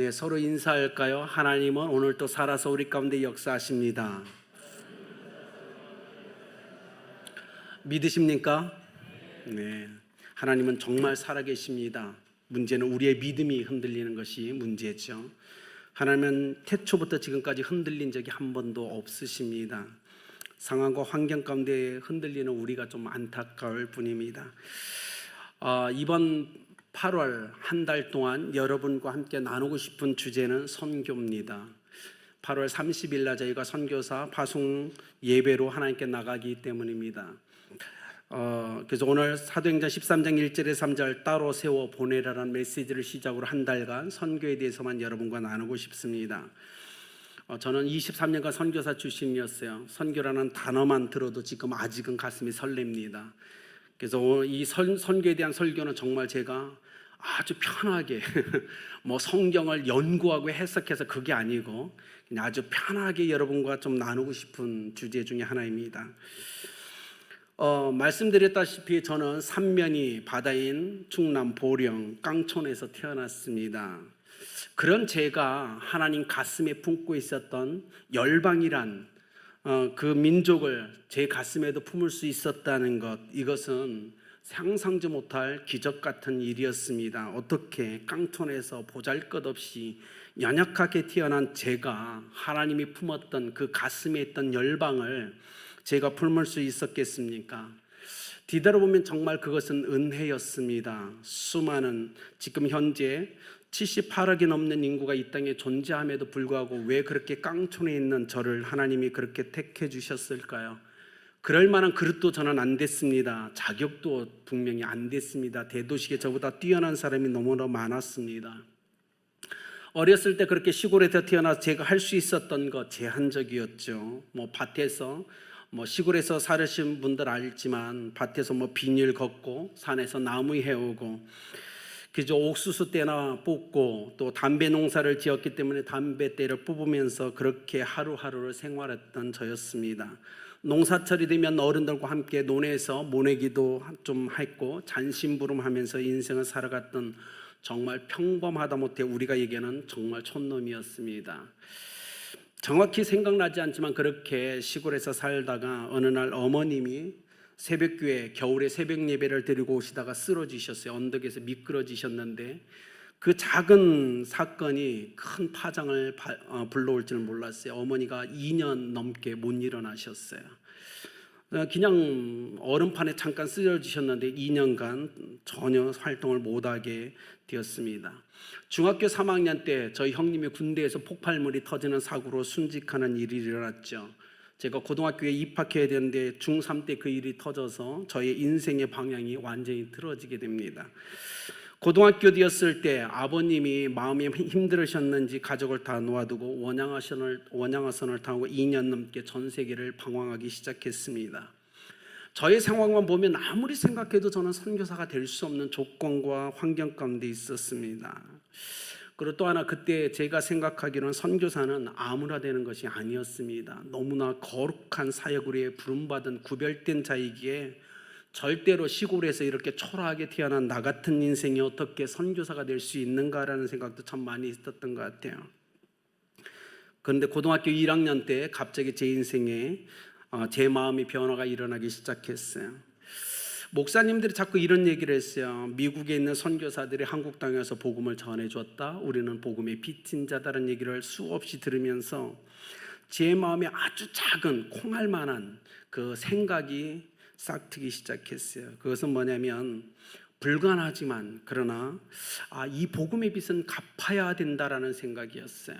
네, 서로 인사할까요? 하나님은 오늘 또 살아서 우리 가운데 역사하십니다. 믿으십니까? 네, 하나님은 정말 살아계십니다. 문제는 우리의 믿음이 흔들리는 것이 문제죠. 하나님은 태초부터 지금까지 흔들린 적이 한 번도 없으십니다. 상황과 환경 가운데 흔들리는 우리가 좀 안타까울 뿐입니다. 이번 8월 한 달 동안 여러분과 함께 나누고 싶은 주제는 선교입니다. 8월 30일 날 저희가 선교사 파송 예배로 하나님께 나가기 때문입니다. 그래서 오늘 사도행전 13장 1절에 3절 따로 세워 보내라는 메시지를 시작으로 한 달간 선교에 대해서만 여러분과 나누고 싶습니다. 저는 23년간 선교사 출신이었어요. 선교라는 단어만 들어도 지금 아직은 가슴이 설렙니다. 그래서 이 선교에 대한 설교는 정말 제가 아주 편하게 뭐 성경을 연구하고 해석해서 그게 아니고 그냥 아주 편하게 여러분과 좀 나누고 싶은 주제 중에 하나입니다. 말씀드렸다시피 저는 삼면이 바다인 충남 보령 깡촌에서 태어났습니다. 그런 제가 하나님 가슴에 품고 있었던 열방이란 그 민족을 제 가슴에도 품을 수 있었다는 것, 이것은 상상도 못할 기적 같은 일이었습니다. 어떻게 깡촌에서 보잘것없이 연약하게 태어난 제가 하나님이 품었던 그 가슴에 있던 열방을 제가 품을 수 있었겠습니까? 뒤돌아보면 정말 그것은 은혜였습니다. 수많은 지금 현재 78억이 넘는 인구가 이 땅에 존재함에도 불구하고 왜 그렇게 깡촌에 있는 저를 하나님이 그렇게 택해 주셨을까요? 그럴 만한 그릇도 저는 안 됐습니다. 자격도 분명히 안 됐습니다. 대도시에 저보다 뛰어난 사람이 너무나 많았습니다. 어렸을 때 그렇게 시골에서 태어나서 제가 할 수 있었던 것 제한적이었죠. 밭에서 시골에서 살으신 분들 알지만 밭에서 비닐 걷고 산에서 나무 해오고 그저 옥수수 떼나 뽑고 또 담배 농사를 지었기 때문에 담배떼를 뽑으면서 그렇게 하루하루를 생활했던 저였습니다. 농사철이 되면 어른들과 함께 논에서 모내기도 좀 했고 잔심부름하면서 인생을 살아갔던 정말 평범하다 못해 우리가 얘기하는 정말 촌놈이었습니다. 정확히 생각나지 않지만 그렇게 시골에서 살다가 어느 날 어머님이 새벽교회 겨울에 새벽 예배를 드리고 오시다가 쓰러지셨어요. 언덕에서 미끄러지셨는데 그 작은 사건이 큰 파장을 불러올 줄은 몰랐어요. 어머니가 2년 넘게 못 일어나셨어요. 그냥 얼음판에 잠깐 쓰러지셨는데 2년간 전혀 활동을 못하게 되었습니다. 중학교 3학년 때 저희 형님이 군대에서 폭발물이 터지는 사고로 순직하는 일이 일어났죠. 제가 고등학교에 입학해야 되는데 중3 때 그 일이 터져서 저의 인생의 방향이 완전히 틀어지게 됩니다. 고등학교 되었을 때 아버님이 마음이 힘들으셨는지 가족을 다 놓아두고 원양어선을 타고 2년 넘게 전 세계를 방황하기 시작했습니다. 저의 상황만 보면 아무리 생각해도 저는 선교사가 될 수 없는 조건과 환경 가운데 있었습니다. 그리고 또 하나 그때 제가 생각하기로는 선교사는 아무나 되는 것이 아니었습니다. 너무나 거룩한 사역으로 부름받은 구별된 자이기에 절대로 시골에서 이렇게 초라하게 태어난 나 같은 인생이 어떻게 선교사가 될 수 있는가라는 생각도 참 많이 있었던 것 같아요. 그런데 고등학교 1학년 때 갑자기 제 인생에 제 마음의 변화가 일어나기 시작했어요. 목사님들이 자꾸 이런 얘기를 했어요. 미국에 있는 선교사들이 한국 땅에 와서 복음을 전해줬다. 우리는 복음의 빚진 자다라는 얘기를 수없이 들으면서 제 마음에 아주 작은 콩알 만한 그 생각이 싹트기 시작했어요. 그것은 뭐냐면 불가능하지만 그러나 이 복음의 빚은 갚아야 된다라는 생각이었어요.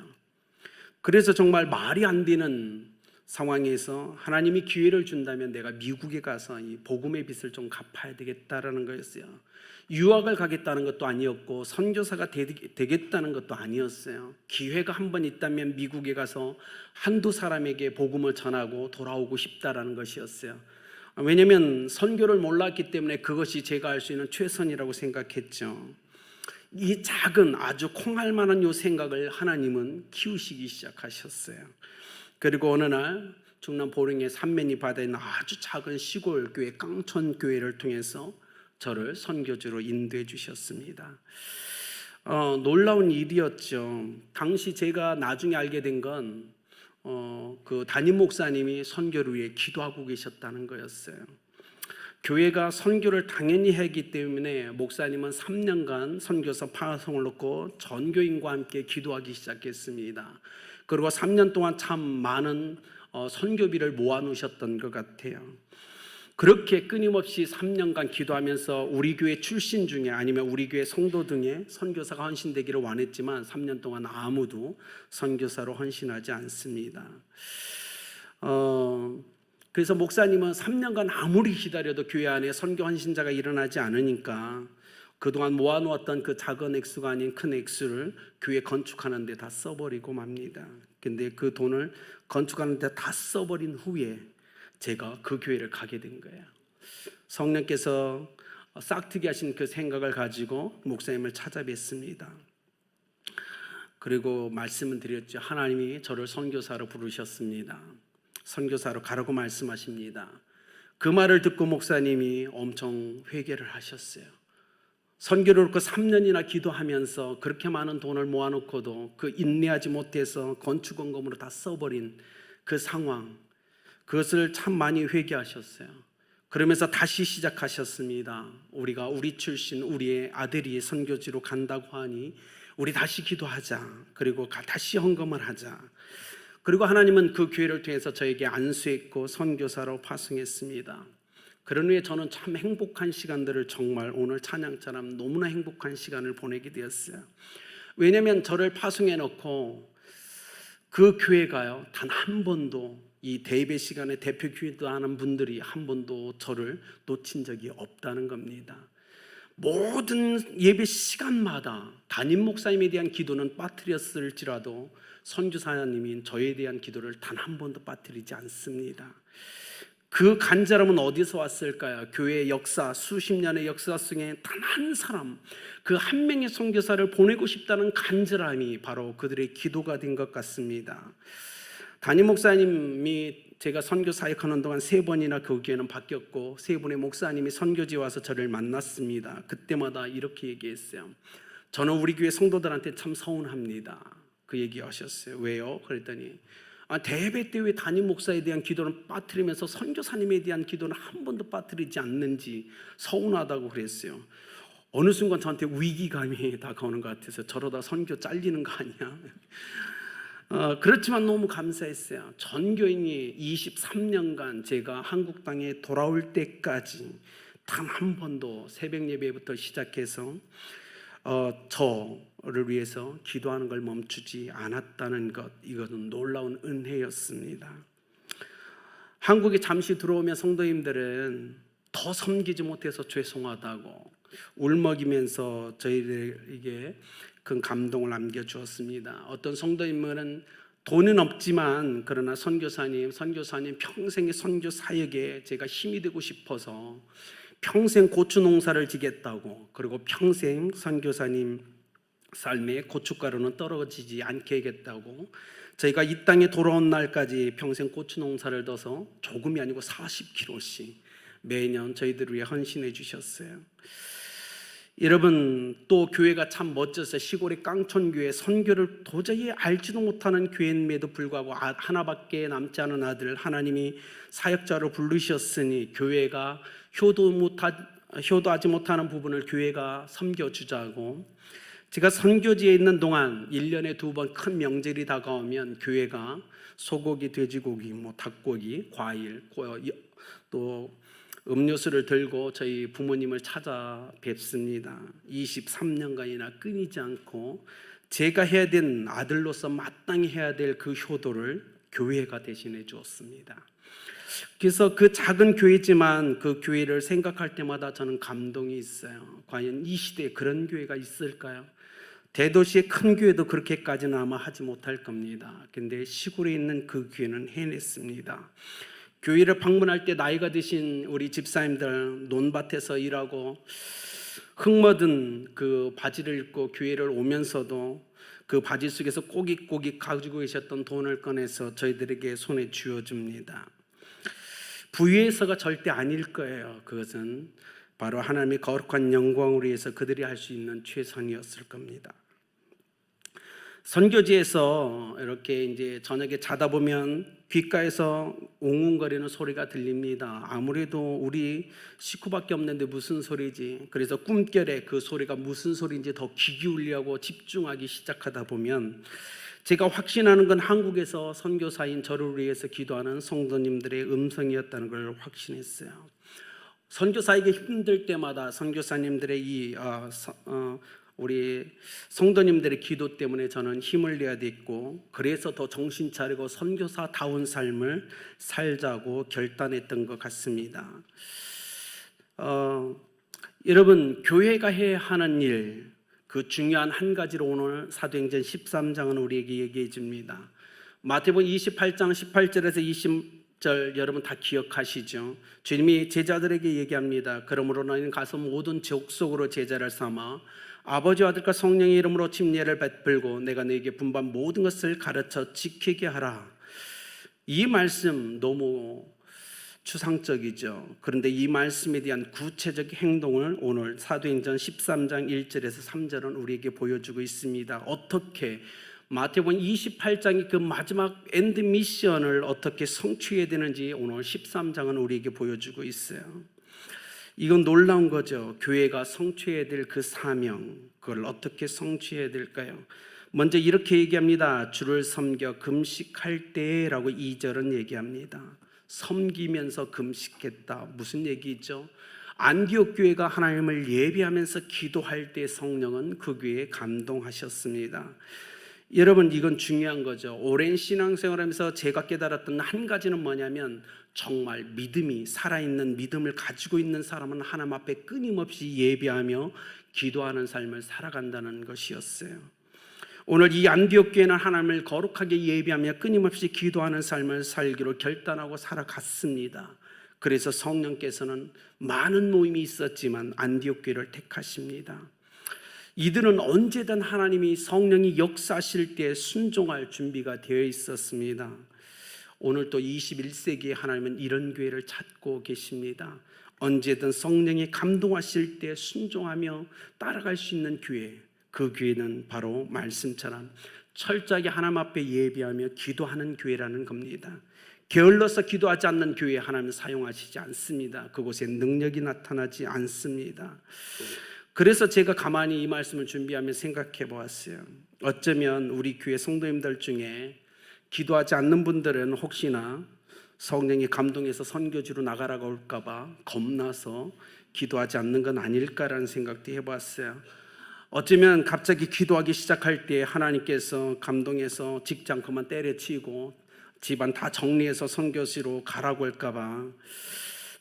그래서 정말 말이 안 되는 상황에서 하나님이 기회를 준다면 내가 미국에 가서 이 복음의 빚을 좀 갚아야 되겠다라는 거였어요. 유학을 가겠다는 것도 아니었고 선교사가 되겠다는 것도 아니었어요. 기회가 한 번 있다면 미국에 가서 한두 사람에게 복음을 전하고 돌아오고 싶다라는 것이었어요. 왜냐하면 선교를 몰랐기 때문에 그것이 제가 할 수 있는 최선이라고 생각했죠. 이 작은 아주 콩알만한 요 생각을 하나님은 키우시기 시작하셨어요. 그리고 어느 날 충남 보령의 삼면이 바다에 있는 아주 작은 시골 교회 깡촌 교회를 통해서 저를 선교주로 인도해 주셨습니다. 놀라운 일이었죠. 당시 제가 나중에 알게 된 건 그 담임 목사님이 선교를 위해 기도하고 계셨다는 거였어요. 교회가 선교를 당연히 했기 때문에 목사님은 3년간 선교사 파송을 놓고 전교인과 함께 기도하기 시작했습니다. 그리고 3년 동안 참 많은 선교비를 모아놓으셨던 것 같아요. 그렇게 끊임없이 3년간 기도하면서 우리 교회 출신 중에 아니면 우리 교회 성도 중에 선교사가 헌신되기를 원했지만 3년 동안 아무도 선교사로 헌신하지 않습니다. 그래서 목사님은 3년간 아무리 기다려도 교회 안에 선교 헌신자가 일어나지 않으니까 그동안 모아놓았던 그 작은 액수가 아닌 큰 액수를 교회 건축하는 데 다 써버리고 맙니다. 근데 그 돈을 건축하는 데 다 써버린 후에 제가 그 교회를 가게 된 거예요. 성령께서 싹트게 하신 그 생각을 가지고 목사님을 찾아뵀습니다. 그리고 말씀을 드렸죠. 하나님이 저를 선교사로 부르셨습니다. 선교사로 가라고 말씀하십니다. 그 말을 듣고 목사님이 엄청 회개를 하셨어요. 선교를 놓고 3년이나 기도하면서 그렇게 많은 돈을 모아놓고도 그 인내하지 못해서 건축원금으로 다 써버린 그 상황, 그것을 참 많이 회개하셨어요. 그러면서 다시 시작하셨습니다. 우리가 우리 출신 우리의 아들이 선교지로 간다고 하니 우리 다시 기도하자. 그리고 다시 헌금을 하자. 그리고 하나님은 그 교회를 통해서 저에게 안수했고 선교사로 파송했습니다. 그런 후에 저는 참 행복한 시간들을 정말 오늘 찬양처럼 너무나 행복한 시간을 보내게 되었어요. 왜냐하면 저를 파송해 놓고 그 교회가요 단 한 번도 이 대예배 시간에 대표 기도하는 분들이 한 번도 저를 놓친 적이 없다는 겁니다. 모든 예배 시간마다 담임 목사님에 대한 기도는 빠뜨렸을지라도 선교사님인 저에 대한 기도를 단 한 번도 빠뜨리지 않습니다. 그 간절함은 어디서 왔을까요? 교회의 역사, 수십 년의 역사 속에 단 한 사람, 그 한 명의 선교사를 보내고 싶다는 간절함이 바로 그들의 기도가 된 것 같습니다. 담임 목사님이 제가 선교 사역하는 동안 3번이나 그 교회는 바뀌었고 3분의 목사님이 선교지에 와서 저를 만났습니다. 그때마다 이렇게 얘기했어요. 저는 우리 교회 성도들한테 참 서운합니다. 그 얘기하셨어요. 왜요? 그랬더니 대예배 때 왜 담임 목사에 대한 기도는 빠뜨리면서 선교사님에 대한 기도는 한 번도 빠뜨리지 않는지 서운하다고 그랬어요. 어느 순간 저한테 위기감이 다가오는 것 같아서 저러다 선교 잘리는 거 아니야? 그렇지만 너무 감사했어요. 전교인이 23년간 제가 한국 땅에 돌아올 때까지 단 한 번도 새벽 예배부터 시작해서 저를 위해서 기도하는 걸 멈추지 않았다는 것, 이것은 놀라운 은혜였습니다. 한국에 잠시 들어오면 성도님들은 더 섬기지 못해서 죄송하다고 울먹이면서 저희들에게 큰 감동을 남겨주었습니다. 어떤 성도님은 돈은 없지만 그러나 선교사님 평생의 선교 사역에 제가 힘이 되고 싶어서 평생 고추 농사를 지겠다고, 그리고 평생 선교사님 삶에 고춧가루는 떨어지지 않게 하겠다고, 저희가 이 땅에 돌아온 날까지 평생 고추 농사를 둬서 조금이 아니고 40kg씩 매년 저희들을 위해 헌신해 주셨어요. 여러분, 또 교회가 참 멋져서 시골의 깡촌교회, 선교를 도저히 알지도 못하는 교회임에도 불구하고 하나밖에 남지 않은 아들 하나님이 사역자로 부르셨으니 교회가 효도하지 못하는 부분을 교회가 섬겨주자고, 제가 선교지에 있는 동안 1년에 2번 큰 명절이 다가오면 교회가 소고기, 돼지고기, 닭고기, 과일, 또 음료수를 들고 저희 부모님을 찾아뵙습니다. 23년간이나 끊이지 않고 제가 해야 된 아들로서 마땅히 해야 될 그 효도를 교회가 대신해 주었습니다. 그래서 그 작은 교회지만 그 교회를 생각할 때마다 저는 감동이 있어요. 과연 이 시대에 그런 교회가 있을까요? 대도시의 큰 교회도 그렇게까지는 아마 하지 못할 겁니다. 근데 시골에 있는 그 교회는 해냈습니다. 교회를 방문할 때 나이가 드신 우리 집사님들 논밭에서 일하고 흙묻은 그 바지를 입고 교회를 오면서도 그 바지 속에서 꼬깃꼬깃 가지고 계셨던 돈을 꺼내서 저희들에게 손에 쥐어줍니다. 부유해서가 절대 아닐 거예요. 그것은 바로 하나님의 거룩한 영광을 위해서 그들이 할 수 있는 최선이었을 겁니다. 선교지에서 이렇게 이제 저녁에 자다 보면 귓가에서 웅웅거리는 소리가 들립니다. 아무래도 우리 식구밖에 없는데 무슨 소리지? 그래서 꿈결에 그 소리가 무슨 소리인지 더 귀 기울이려고 집중하기 시작하다 보면 제가 확신하는 건 한국에서 선교사인 저를 위해서 기도하는 성도님들의 음성이었다는 걸 확신했어요. 선교사에게 힘들 때마다 선교사님들의 우리 성도님들의 기도 때문에 저는 힘을 내야 됐고, 그래서 더 정신 차리고 선교사다운 삶을 살자고 결단했던 것 같습니다. 여러분, 교회가 해야 하는 일, 그 중요한 한 가지로 오늘 사도행전 13장은 우리에게 얘기해 줍니다. 마태복음 28장 18절에서 20절 여러분 다 기억하시죠? 주님이 제자들에게 얘기합니다. 그러므로 너희는 가서 모든 족속으로 제자를 삼아 아버지와 아들과 성령의 이름으로 침례를 베풀고 내가 너에게 분부한 모든 것을 가르쳐 지키게 하라. 이 말씀 너무 추상적이죠. 그런데 이 말씀에 대한 구체적 행동을 오늘 사도행전 13장 1절에서 3절은 우리에게 보여주고 있습니다. 어떻게 마태복음 28장이 그 마지막 엔드 미션을 어떻게 성취해야 되는지 오늘 13장은 우리에게 보여주고 있어요. 이건 놀라운 거죠. 교회가 성취해야 될 그 사명, 그걸 어떻게 성취해야 될까요? 먼저 이렇게 얘기합니다. 주를 섬겨 금식할 때라고 2절은 얘기합니다. 섬기면서 금식했다. 무슨 얘기죠? 안디옥 교회가 하나님을 예배하면서 기도할 때 성령은 그 교회에 감동하셨습니다. 여러분, 이건 중요한 거죠. 오랜 신앙생활하면서 제가 깨달았던 한 가지는 뭐냐면 정말 믿음이 살아있는 믿음을 가지고 있는 사람은 하나님 앞에 끊임없이 예배하며 기도하는 삶을 살아간다는 것이었어요. 오늘 이 안디옥 교회는 하나님을 거룩하게 예배하며 끊임없이 기도하는 삶을 살기로 결단하고 살아갔습니다. 그래서 성령께서는 많은 모임이 있었지만 안디옥 교회를 택하십니다. 이들은 언제든 하나님이 성령이 역사하실 때 순종할 준비가 되어 있었습니다. 오늘 또 21세기에 하나님은 이런 교회를 찾고 계십니다. 언제든 성령이 감동하실 때 순종하며 따라갈 수 있는 교회, 그 교회는 바로 말씀처럼 철저하게 하나님 앞에 예배하며 기도하는 교회라는 겁니다. 게을러서 기도하지 않는 교회에 하나님은 사용하시지 않습니다. 그곳에 능력이 나타나지 않습니다. 그래서 제가 가만히 이 말씀을 준비하며 생각해 보았어요. 어쩌면 우리 교회 성도님들 중에 기도하지 않는 분들은 혹시나 성령이 감동해서 선교지로 나가라고 할까 봐 겁나서 기도하지 않는 건 아닐까라는 생각도 해봤어요. 어쩌면 갑자기 기도하기 시작할 때 하나님께서 감동해서 직장 그만 때려치고 집안 다 정리해서 선교지로 가라고 할까 봐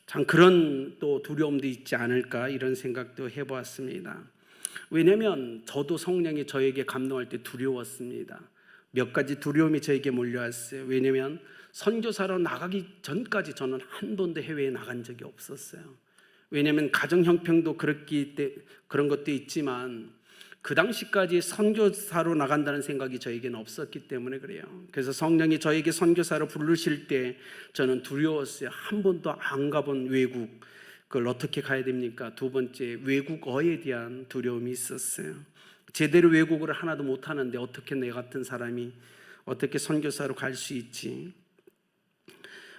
참 그런 또 두려움도 있지 않을까 이런 생각도 해보았습니다. 왜냐하면 저도 성령이 저에게 감동할 때 두려웠습니다. 몇 가지 두려움이 저에게 몰려왔어요. 왜냐하면 선교사로 나가기 전까지 저는 한 번도 해외에 나간 적이 없었어요. 왜냐하면 가정 형편도 그런 것도 있지만 그 당시까지 선교사로 나간다는 생각이 저에게는 없었기 때문에 그래요. 그래서 성령이 저에게 선교사로 부르실 때 저는 두려웠어요. 한 번도 안 가본 외국, 그걸 어떻게 가야 됩니까? 두 번째, 외국어에 대한 두려움이 있었어요. 제대로 외국어를 하나도 못하는데 어떻게 내 같은 사람이 어떻게 선교사로 갈 수 있지?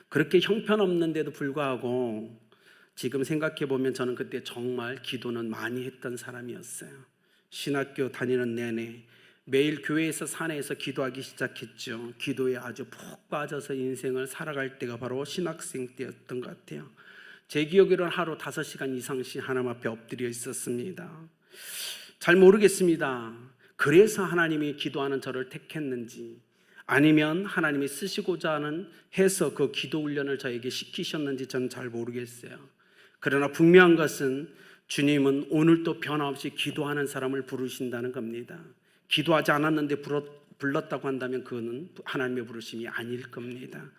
그렇게 형편없는데도 불구하고 지금 생각해 보면 저는 그때 정말 기도는 많이 했던 사람이었어요. 신학교 다니는 내내 매일 교회에서 산에서 기도하기 시작했죠. 기도에 아주 푹 빠져서 인생을 살아갈 때가 바로 신학생 때였던 것 같아요. 제 기억으로는 하루 5시간 이상씩 하나님 앞에 엎드려 있었습니다. 잘 모르겠습니다. 그래서 하나님이 기도하는 저를 택했는지 아니면 하나님이 쓰시고자 하는 해서 그 기도 훈련을 저에게 시키셨는지 저는 잘 모르겠어요. 그러나 분명한 것은 주님은 오늘도 변함없이 기도하는 사람을 부르신다는 겁니다. 기도하지 않았는데 불렀다고 한다면 그거는 하나님의 부르심이 아닐 겁니다.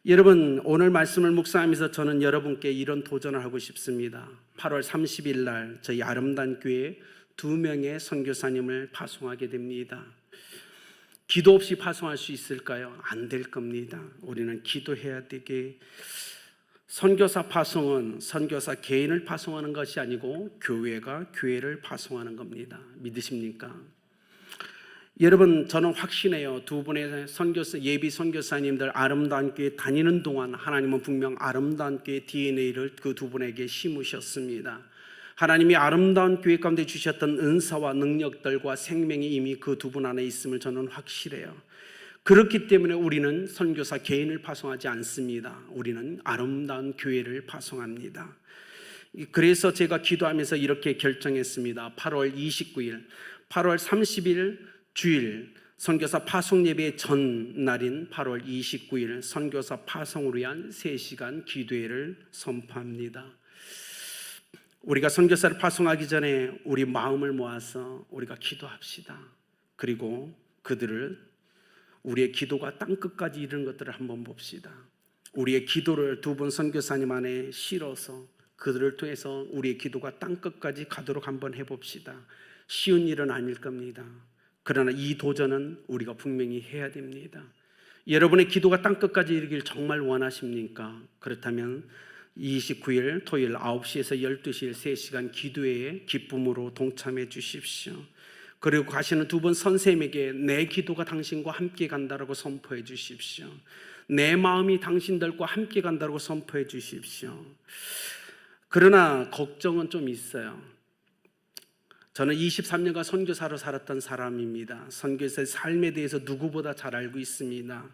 여러분, 오늘 말씀을 묵상하면서 저는 여러분께 이런 도전을 하고 싶습니다. 8월 30일 날 저희 아름다운 교회에 2명의 선교사님을 파송하게 됩니다. 기도 없이 파송할 수 있을까요? 안 될 겁니다. 우리는 기도해야 되게 선교사 파송은 선교사 개인을 파송하는 것이 아니고 교회가 교회를 파송하는 겁니다. 믿으십니까? 여러분, 저는 확신해요. 두 분의 선교사, 예비 선교사님들 아름다운 교회 다니는 동안 하나님은 분명 아름다운 교회 DNA를 그 두 분에게 심으셨습니다. 하나님이 아름다운 교회 가운데 주셨던 은사와 능력들과 생명이 이미 그 두 분 안에 있음을 저는 확실해요. 그렇기 때문에 우리는 선교사 개인을 파송하지 않습니다. 우리는 아름다운 교회를 파송합니다. 그래서 제가 기도하면서 이렇게 결정했습니다. 8월 29일, 8월 30일 주일 선교사 파송 예배 전날인 8월 29일 선교사 파송을 위한 3시간 기도회를 선포합니다. 우리가 선교사를 파송하기 전에 우리 마음을 모아서 우리가 기도합시다. 그리고 우리의 기도가 땅끝까지 이르는 것들을 한번 봅시다. 우리의 기도를 두 분 선교사님 안에 실어서 그들을 통해서 우리의 기도가 땅끝까지 가도록 한번 해봅시다. 쉬운 일은 아닐 겁니다. 그러나 이 도전은 우리가 분명히 해야 됩니다. 여러분의 기도가 땅끝까지 이르길 정말 원하십니까? 그렇다면 29일 토요일 9시에서 12시에 3시간 기도회에 기쁨으로 동참해 주십시오. 그리고 가시는 두 분 선생님에게 내 기도가 당신과 함께 간다라고 선포해 주십시오. 내 마음이 당신들과 함께 간다라고 선포해 주십시오. 그러나 걱정은 좀 있어요. 저는 23년간 선교사로 살았던 사람입니다. 선교사의 삶에 대해서 누구보다 잘 알고 있습니다.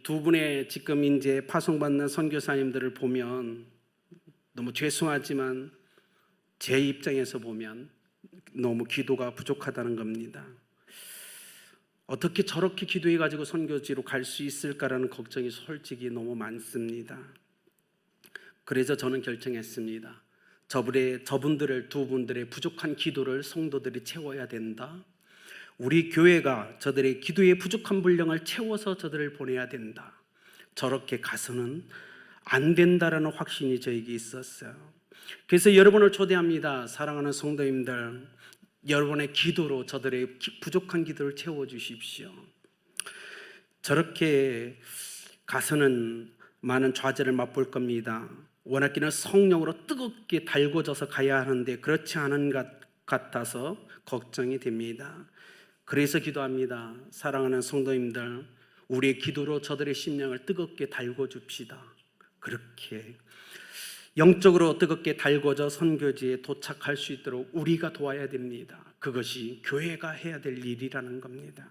두 분의 지금 이제 파송받는 선교사님들을 보면 너무 죄송하지만 제 입장에서 보면 너무 기도가 부족하다는 겁니다. 어떻게 저렇게 기도해가지고 선교지로 갈 수 있을까라는 걱정이 솔직히 너무 많습니다. 그래서 저는 결정했습니다. 저분들을 두 분들의 부족한 기도를 성도들이 채워야 된다. 우리 교회가 저들의 기도의 부족한 분량을 채워서 저들을 보내야 된다. 저렇게 가서는 안 된다라는 확신이 저에게 있었어요. 그래서 여러분을 초대합니다. 사랑하는 성도님들, 여러분의 기도로 저들의 부족한 기도를 채워주십시오. 저렇게 가서는 많은 좌절을 맛볼 겁니다. 원하기는 성령으로 뜨겁게 달궈져서 가야 하는데 그렇지 않은 것 같아서 걱정이 됩니다. 그래서 기도합니다. 사랑하는 성도님들, 우리의 기도로 저들의 심령을 뜨겁게 달궈줍시다. 그렇게 영적으로 뜨겁게 달궈져 선교지에 도착할 수 있도록 우리가 도와야 됩니다. 그것이 교회가 해야 될 일이라는 겁니다.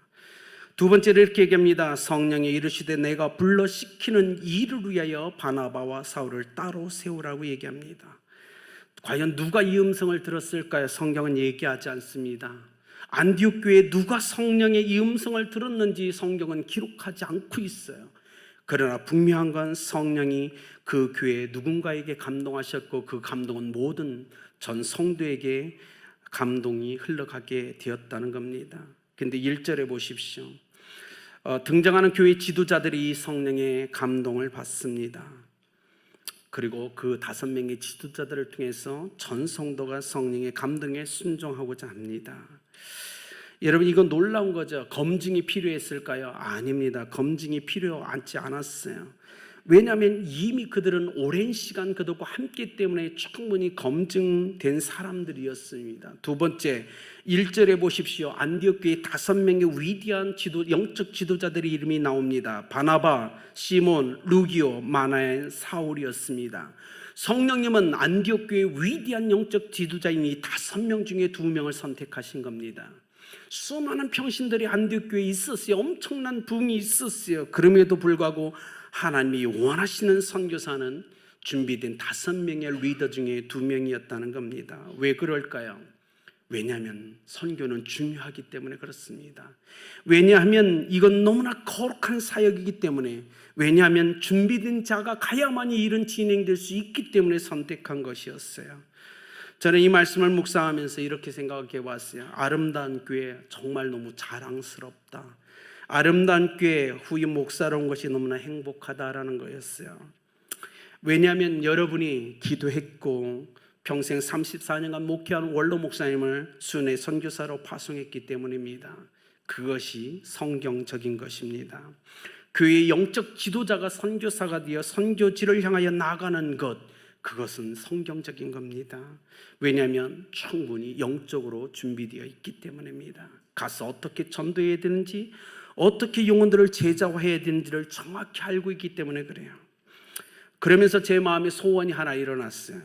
두 번째로 이렇게 얘기합니다. 성령이 이르시되 내가 불러 시키는 일을 위하여 바나바와 사울을 따로 세우라고 얘기합니다. 과연 누가 이 음성을 들었을까요? 성경은 얘기하지 않습니다. 안디옥 교회에 누가 성령의 이 음성을 들었는지 성경은 기록하지 않고 있어요. 그러나 분명한 건 성령이 그 교회에 누군가에게 감동하셨고 그 감동은 모든 전 성도에게 감동이 흘러가게 되었다는 겁니다. 그런데 1절에 보십시오. 등장하는 교회 지도자들이 성령의 감동을 받습니다. 그리고 그 5명의 지도자들을 통해서 전 성도가 성령의 감동에 순종하고자 합니다. 여러분, 이건 놀라운 거죠. 검증이 필요했을까요? 아닙니다. 검증이 필요하지 않았어요. 왜냐하면 이미 그들은 오랜 시간 그들과 함께 때문에 충분히 검증된 사람들이었습니다. 두 번째, 1절에 보십시오. 안디옥 교회 5명의 위대한 영적 지도자들의 이름이 나옵니다. 바나바, 시몬, 루기오, 마나엔, 사울이었습니다. 성령님은 안디옥 교회의 위대한 영적 지도자인 이 5명 중에 2명을 선택하신 겁니다. 수많은 평신들이 안디옥 교회에 있었어요. 엄청난 부흥이 있었어요. 그럼에도 불구하고 하나님이 원하시는 선교사는 준비된 5명의 리더 중에 2명이었다는 겁니다. 왜 그럴까요? 왜냐하면 선교는 중요하기 때문에 그렇습니다. 왜냐하면 이건 너무나 거룩한 사역이기 때문에, 왜냐하면 준비된 자가 가야만이 일은 진행될 수 있기 때문에 선택한 것이었어요. 저는 이 말씀을 묵상하면서 이렇게 생각해 봤어요. 아름다운 교회 정말 너무 자랑스럽다. 아름다운 교회 후임 목사로 온 것이 너무나 행복하다라는 거였어요. 왜냐하면 여러분이 기도했고 평생 34년간 목회한 원로 목사님을 순회 선교사로 파송했기 때문입니다. 그것이 성경적인 것입니다. 교회의 영적 지도자가 선교사가 되어 선교지를 향하여 나가는 것, 그것은 성경적인 겁니다. 왜냐하면 충분히 영적으로 준비되어 있기 때문입니다. 가서 어떻게 전도해야 되는지, 어떻게 영혼들을 제자화해야 되는지를 정확히 알고 있기 때문에 그래요. 그러면서 제 마음에 소원이 하나 일어났어요.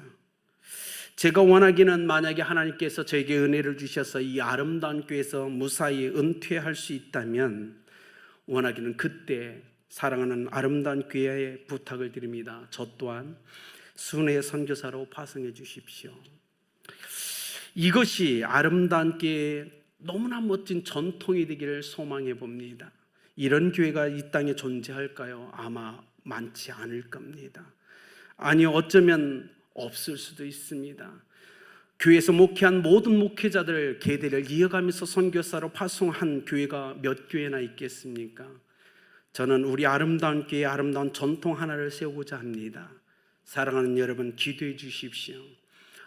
제가 원하기는 만약에 하나님께서 저에게 은혜를 주셔서 이 아름다운 교회에서 무사히 은퇴할 수 있다면, 원하기는 그때 사랑하는 아름다운 교회에 부탁을 드립니다. 저 또한 순회 선교사로 파송해 주십시오. 이것이 아름다운 교회의 너무나 멋진 전통이 되기를 소망해 봅니다. 이런 교회가 이 땅에 존재할까요? 아마 많지 않을 겁니다. 아니, 어쩌면 없을 수도 있습니다. 교회에서 목회한 모든 목회자들 계대를 이어가면서 선교사로 파송한 교회가 몇 교회나 있겠습니까? 저는 우리 아름다운 교회의 아름다운 전통 하나를 세우고자 합니다. 사랑하는 여러분, 기도해 주십시오.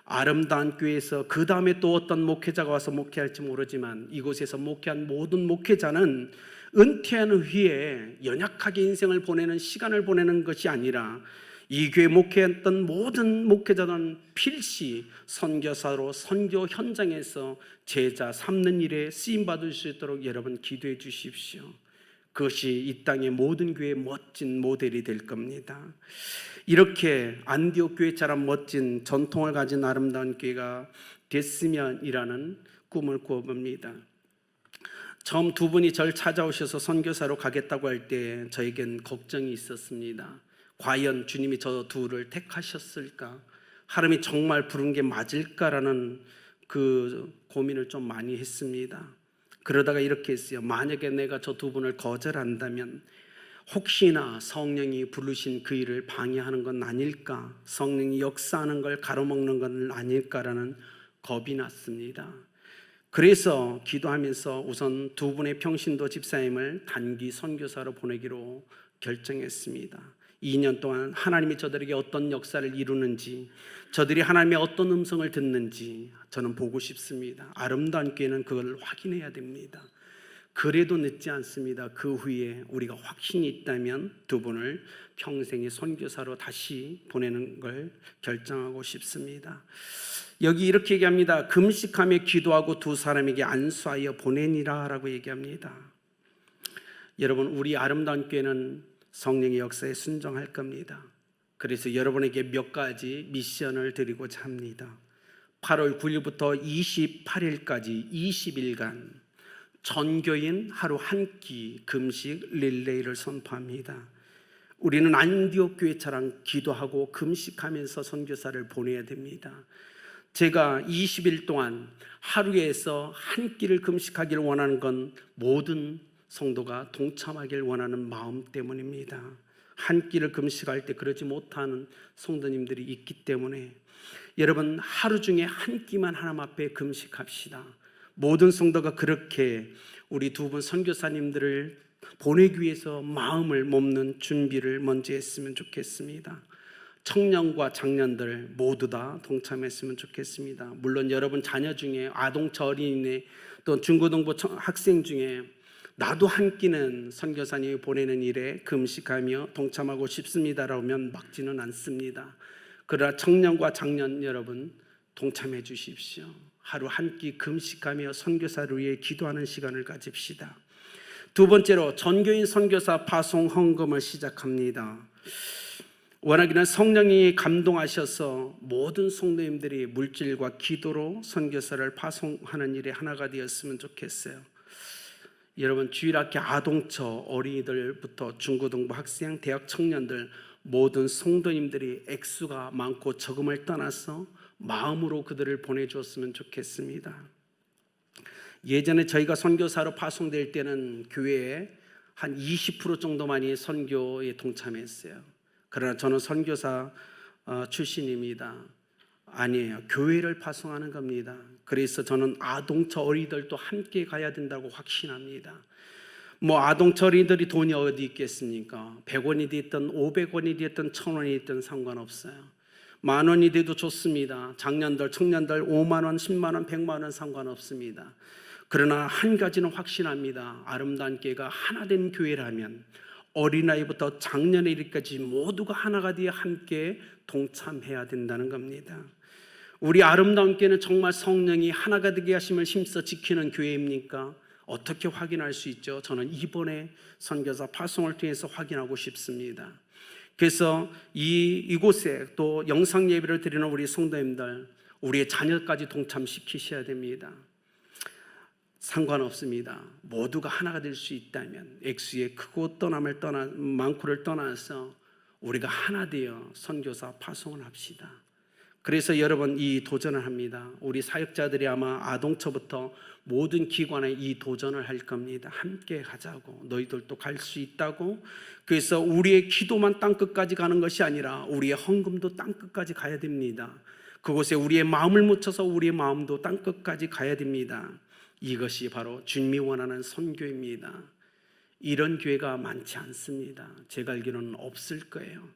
아름다운 교회에서 그 다음에 또 어떤 목회자가 와서 목회할지 모르지만, 이곳에서 목회한 모든 목회자는 은퇴한 후에 연약하게 인생을 보내는 시간을 보내는 것이 아니라, 이 교회 목회했던 모든 목회자는 필시 선교사로 선교 현장에서 제자 삼는 일에 쓰임받을 수 있도록 여러분 기도해 주십시오. 그것이 이 땅의 모든 교회의 멋진 모델이 될 겁니다. 이렇게 안디옥 교회처럼 멋진 전통을 가진 아름다운 교회가 됐으면이라는 꿈을 꾸어봅니다. 처음 두 분이 저를 찾아오셔서 선교사로 가겠다고 할 때 저에겐 걱정이 있었습니다. 과연 주님이 저 둘을 택하셨을까? 하나님이 정말 부른 게 맞을까라는 그 고민을 좀 많이 했습니다. 그러다가 이렇게 했어요. 만약에 내가 저 두 분을 거절한다면 혹시나 성령이 부르신 그 일을 방해하는 건 아닐까? 성령이 역사하는 걸 가로막는 건 아닐까라는 겁이 났습니다. 그래서 기도하면서 우선 두 분의 평신도 집사님을 단기 선교사로 보내기로 결정했습니다. 2년 동안 하나님이 저들에게 어떤 역사를 이루는지, 저들이 하나님의 어떤 음성을 듣는지 저는 보고 싶습니다. 아름다운 교회는 그걸 확인해야 됩니다. 그래도 늦지 않습니다. 그 후에 우리가 확신이 있다면 두 분을 평생의 선교사로 다시 보내는 걸 결정하고 싶습니다. 여기 이렇게 얘기합니다. 금식하며 기도하고 두 사람에게 안수하여 보내니라 라고 얘기합니다. 여러분, 우리 아름다운 교회는 성령의 역사에 순종할 겁니다. 그래서 여러분에게 몇 가지 미션을 드리고자 합니다. 8월 9일부터 28일까지 20일간 전교인 하루 한 끼 금식 릴레이를 선포합니다. 우리는 안디옥 교회처럼 기도하고 금식하면서 선교사를 보내야 됩니다. 제가 20일 동안 하루에서 한 끼를 금식하기를 원하는 건 모든 성도가 동참하길 원하는 마음 때문입니다. 한 끼를 금식할 때 그러지 못하는 성도님들이 있기 때문에 여러분, 하루 중에 한 끼만 하나님 앞에 금식합시다. 모든 성도가 그렇게 우리 두 분 선교사님들을 보내기 위해서 마음을 먹는 준비를 먼저 했으면 좋겠습니다. 청년과 장년들 모두 다 동참했으면 좋겠습니다. 물론 여러분 자녀 중에 아동처 어린이네 또 중고등부 학생 중에 나도 한 끼는 선교사님이 보내는 일에 금식하며 동참하고 싶습니다라고 하면 막지는 않습니다. 그러나 청년과 장년 여러분 동참해 주십시오. 하루 한 끼 금식하며 선교사를 위해 기도하는 시간을 가집시다. 두 번째로 전교인 선교사 파송 헌금을 시작합니다. 원하기는 성령이 감동하셔서 모든 성도님들이 물질과 기도로 선교사를 파송하는 일에 하나가 되었으면 좋겠어요. 여러분, 주일학교 아동처 어린이들부터 중고등부 학생, 대학 청년들 모든 성도님들이 액수가 많고 적음을 떠나서 마음으로 그들을 보내주었으면 좋겠습니다. 예전에 저희가 선교사로 파송될 때는 교회에 한 20% 정도만이 선교에 동참했어요. 그러나 저는 선교사 출신입니다. 아니에요. 교회를 파송하는 겁니다. 그래서 저는 아동처 어린이들도 함께 가야 된다고 확신합니다. 아동처 어린이들이 돈이 어디 있겠습니까? 100원이 됐든 500원이 됐든 1000원이 됐든 상관없어요. 10,000원이 돼도 좋습니다. 장년들, 청년들 5만 원, 10만 원, 100만 원 상관없습니다. 그러나 한 가지는 확신합니다. 아름다운 교회가 하나 된 교회라면 어린아이부터 장년에 이르기까지 모두가 하나가 되어 함께 동참해야 된다는 겁니다. 우리 아름다운 교회는 정말 성령이 하나가 되게 하심을 힘써 지키는 교회입니까? 어떻게 확인할 수 있죠? 저는 이번에 선교사 파송을 통해서 확인하고 싶습니다. 그래서 이곳에 또 영상 예배를 드리는 우리 성도님들, 우리의 자녀까지 동참시키셔야 됩니다. 상관없습니다. 모두가 하나가 될 수 있다면 액수의 크고 많고를 떠나서 우리가 하나 되어 선교사 파송을 합시다. 그래서 여러분, 이 도전을 합니다. 우리 사역자들이 아마 아동처부터 모든 기관에 이 도전을 할 겁니다. 함께 가자고, 너희들도 갈 수 있다고. 그래서 우리의 기도만 땅끝까지 가는 것이 아니라 우리의 헌금도 땅끝까지 가야 됩니다. 그곳에 우리의 마음을 묻혀서 우리의 마음도 땅끝까지 가야 됩니다. 이것이 바로 주님이 원하는 선교입니다. 이런 교회가 많지 않습니다. 제가 알기로는 없을 거예요.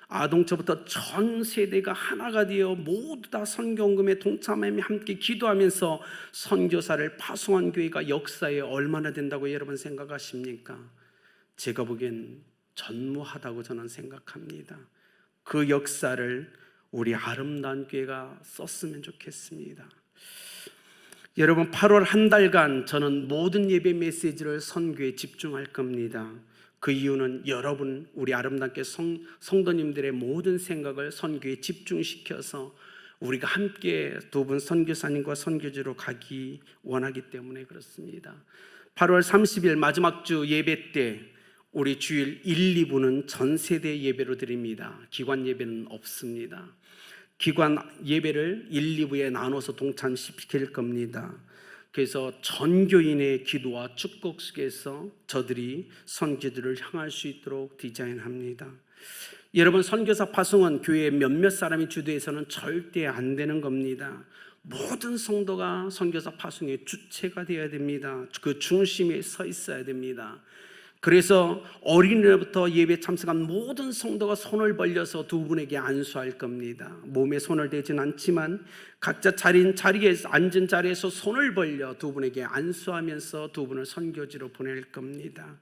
아동처부터 전 세대가 하나가 되어 모두 다 선교헌금에 동참하며 함께 기도하면서 선교사를 파송한 교회가 역사에 얼마나 된다고 여러분 생각하십니까? 제가 보기엔 전무하다고 저는 생각합니다. 그 역사를 우리 아름다운 교회가 썼으면 좋겠습니다. 여러분, 8월 한 달간 저는 모든 예배 메시지를 선교에 집중할 겁니다. 그 이유는 여러분, 우리 아름답게 성도님들의 모든 생각을 선교에 집중시켜서 우리가 함께 두 분 선교사님과 선교지로 가기 원하기 때문에 그렇습니다. 8월 30일 마지막 주 예배 때 우리 주일 1, 2부는 전 세대 예배로 드립니다. 기관 예배는 없습니다. 기관 예배를 1, 2부에 나눠서 동참시킬 겁니다. 그래서 전교인의 기도와 축복 속에서 저들이 선교지를 향할 수 있도록 디자인합니다. 여러분, 선교사 파송은 교회 몇몇 사람이 주도해서는 절대 안 되는 겁니다. 모든 성도가 선교사 파송의 주체가 되어야 됩니다. 그 중심에 서 있어야 됩니다. 그래서 어린이부터 예배 참석한 모든 성도가 손을 벌려서 두 분에게 안수할 겁니다. 몸에 손을 대진 않지만 각자 앉은 자리에서 손을 벌려 두 분에게 안수하면서 두 분을 선교지로 보낼 겁니다.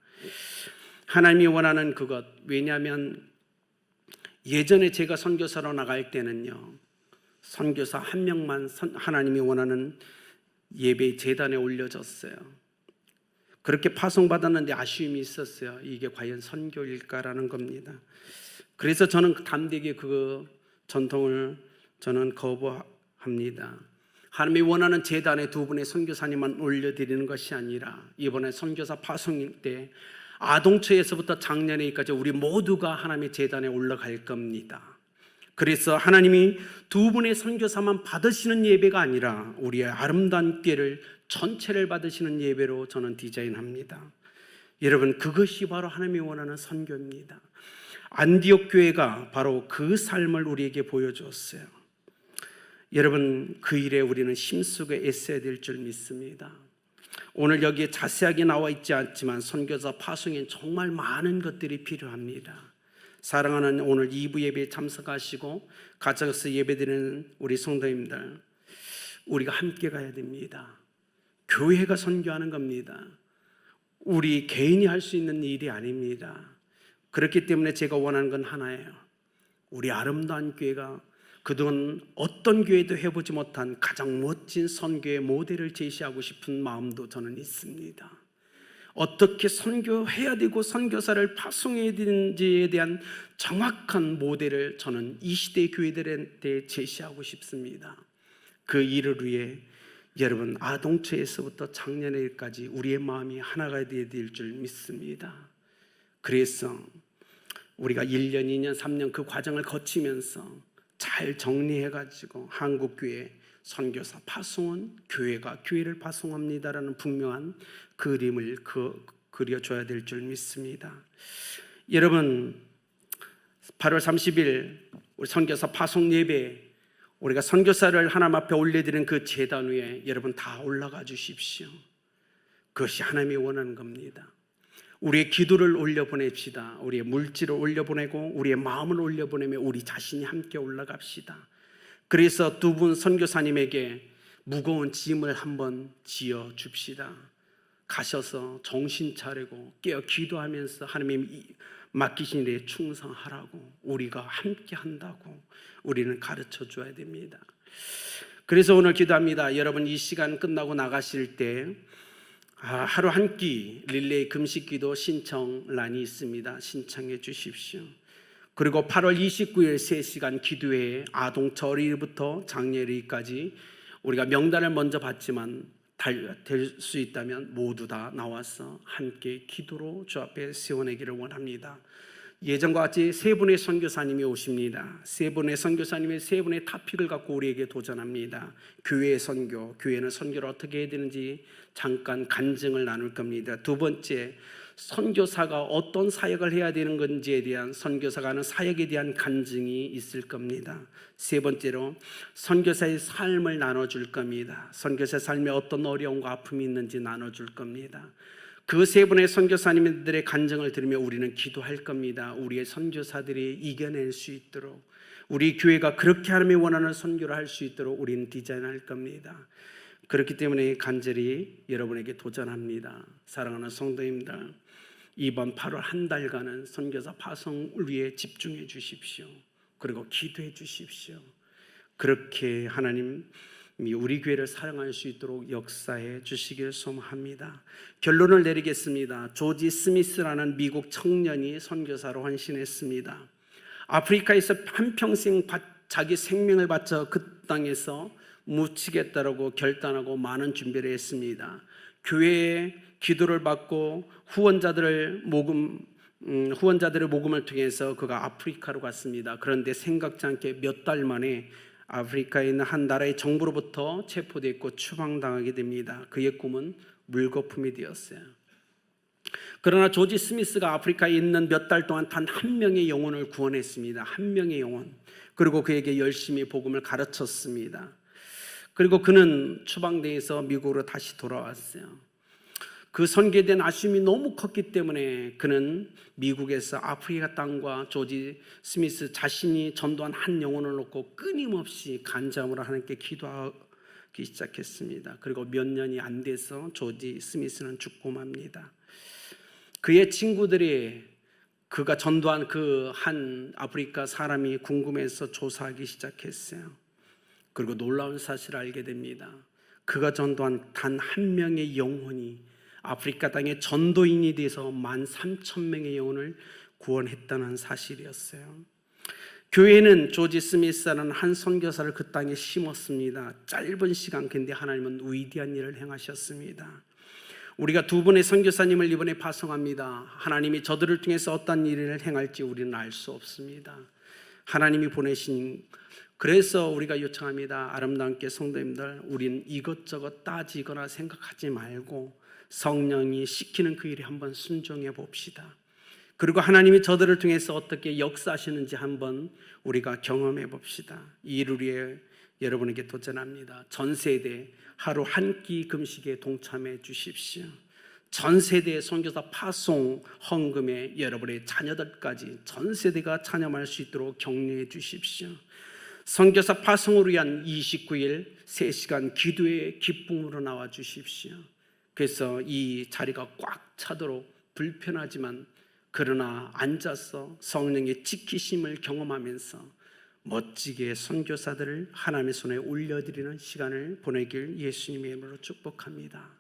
하나님이 원하는 그것, 왜냐하면 예전에 제가 선교사로 나갈 때는요, 선교사 한 명만 하나님이 원하는 예배 재단에 올려졌어요. 그렇게 파송받았는데 아쉬움이 있었어요. 이게 과연 선교일까라는 겁니다. 그래서 저는 담대하게 그 전통을 저는 거부합니다. 하나님이 원하는 제단에 두 분의 선교사님만 올려드리는 것이 아니라 이번에 선교사 파송일 때 아동처에서부터 장년회까지 우리 모두가 하나님의 제단에 올라갈 겁니다. 그래서 하나님이 두 분의 선교사만 받으시는 예배가 아니라 우리의 아름다운 교회를 전체를 받으시는 예배로 저는 디자인합니다. 여러분, 그것이 바로 하나님이 원하는 선교입니다. 안디옥 교회가 바로 그 삶을 우리에게 보여주었어요. 여러분, 그 일에 우리는 힘쓰고 애써야 될 줄 믿습니다. 오늘 여기에 자세하게 나와 있지 않지만 선교사 파송엔 정말 많은 것들이 필요합니다. 사랑하는 오늘 2부 예배에 참석하시고 가정에서 예배드리는 우리 성도님들, 우리가 함께 가야 됩니다. 교회가 선교하는 겁니다. 우리 개인이 할 수 있는 일이 아닙니다. 그렇기 때문에 제가 원하는 건 하나예요. 우리 아름다운 교회가 그동안 어떤 교회도 해보지 못한 가장 멋진 선교의 모델을 제시하고 싶은 마음도 저는 있습니다. 어떻게 선교해야 되고 선교사를 파송해야 되는지에 대한 정확한 모델을 저는 이 시대 교회들한테 제시하고 싶습니다. 그 일을 위해 여러분, 아동체에서부터 장년회까지 우리의 마음이 하나가 되어야 될 줄 믿습니다. 그래서 우리가 1년, 2년, 3년 그 과정을 거치면서 잘 정리해가지고 한국교회 선교사 파송은 교회가 교회를 파송합니다라는 분명한 그림을 그려줘야 될 줄 믿습니다. 여러분, 8월 30일 우리 선교사 파송 예배, 우리가 선교사를 하나님 앞에 올려드리는 그 제단 위에 여러분 다 올라가 주십시오. 그것이 하나님이 원하는 겁니다. 우리의 기도를 올려보냅시다. 우리의 물질을 올려보내고 우리의 마음을 올려보내며 우리 자신이 함께 올라갑시다. 그래서 두 분 선교사님에게 무거운 짐을 한번 지어 줍시다. 가셔서 정신 차리고 깨어 기도하면서 하나님이 맡기신 일에 충성하라고, 우리가 함께 한다고 우리는 가르쳐 줘야 됩니다. 그래서 오늘 기도합니다. 여러분 이 시간 끝나고 나가실 때 하루 한 끼 릴레이 금식기도 신청란이 있습니다. 신청해 주십시오. 그리고 8월 29일 3시간 기도회에 아동 절일부터 장례일까지 우리가 명단을 먼저 받지만 될 수 있다면 모두 다 나와서 함께 기도로 주 앞에 세워내기를 원합니다. 예전과 같이 세 분의 선교사님이 오십니다. 세 분의 선교사님의 세 분의 토픽을 갖고 우리에게 도전합니다. 교회의 선교, 교회는 선교를 어떻게 해야 되는지 잠깐 간증을 나눌 겁니다. 두 번째, 선교사가 어떤 사역을 해야 되는 건지에 대한, 선교사가 하는 사역에 대한 간증이 있을 겁니다. 세 번째로 선교사의 삶을 나눠줄 겁니다. 선교사의 삶에 어떤 어려움과 아픔이 있는지 나눠줄 겁니다. 그 세 분의 선교사님들의 간증을 들으며 우리는 기도할 겁니다. 우리의 선교사들이 이겨낼 수 있도록, 우리 교회가 그렇게 하나님이 원하는 선교를 할 수 있도록 우리는 디자인할 겁니다. 그렇기 때문에 간절히 여러분에게 도전합니다. 사랑하는 성도님들, 이번 8월 한 달간은 선교사 파송을 위해 집중해 주십시오. 그리고 기도해 주십시오. 그렇게 하나님이 우리 교회를 사랑할 수 있도록 역사해 주시길 소망합니다. 결론을 내리겠습니다. 조지 스미스라는 미국 청년이 선교사로 헌신했습니다. 아프리카에서 한평생 자기 생명을 바쳐 그 땅에서 묻히겠다라고 결단하고 많은 준비를 했습니다. 교회에 기도를 받고 후원자들의 모금을 통해서 그가 아프리카로 갔습니다. 그런데 생각지 않게 몇 달 만에 아프리카에 있는 한 나라의 정부로부터 체포됐고 추방당하게 됩니다. 그의 꿈은 물거품이 되었어요. 그러나 조지 스미스가 아프리카에 있는 몇 달 동안 단 한 명의 영혼을 구원했습니다. 한 명의 영혼. 그리고 그에게 열심히 복음을 가르쳤습니다. 그리고 그는 추방돼서 미국으로 다시 돌아왔어요. 그 선교에 대한 아쉬움이 너무 컸기 때문에 그는 미국에서 아프리카 땅과 조지 스미스 자신이 전도한 한 영혼을 놓고 끊임없이 간절함으로 하나님께 기도하기 시작했습니다. 그리고 몇 년이 안 돼서 조지 스미스는 죽고 맙니다. 그의 친구들이 그가 전도한 그 한 아프리카 사람이 궁금해서 조사하기 시작했어요. 그리고 놀라운 사실을 알게 됩니다. 그가 전도한 단 한 명의 영혼이 아프리카 땅에 전도인이 돼서 13,000명의 영혼을 구원했다는 사실이었어요. 교회는 조지 스미스라는 한 선교사를 그 땅에 심었습니다. 짧은 시간, 근데 하나님은 위대한 일을 행하셨습니다. 우리가 두 분의 선교사님을 이번에 파송합니다. 하나님이 저들을 통해서 어떤 일을 행할지 우리는 알 수 없습니다. 하나님이 보내신, 그래서 우리가 요청합니다. 아름다운 께 성도님들, 우린 이것저것 따지거나 생각하지 말고 성령이 시키는 그 일에 한번 순종해 봅시다. 그리고 하나님이 저들을 통해서 어떻게 역사하시는지 한번 우리가 경험해 봅시다. 이 일을 위해 여러분에게 도전합니다. 전 세대 하루 한 끼 금식에 동참해 주십시오. 전 세대의 선교사 파송 헌금에 여러분의 자녀들까지 전 세대가 찬양할 수 있도록 격려해 주십시오. 선교사 파송을 위한 29일 3시간 기도의 기쁨으로 나와 주십시오. 그래서 이 자리가 꽉 차도록 불편하지만 그러나 앉아서 성령의 지키심을 경험하면서 멋지게 선교사들을 하나님의 손에 올려드리는 시간을 보내길 예수님의 이름으로 축복합니다.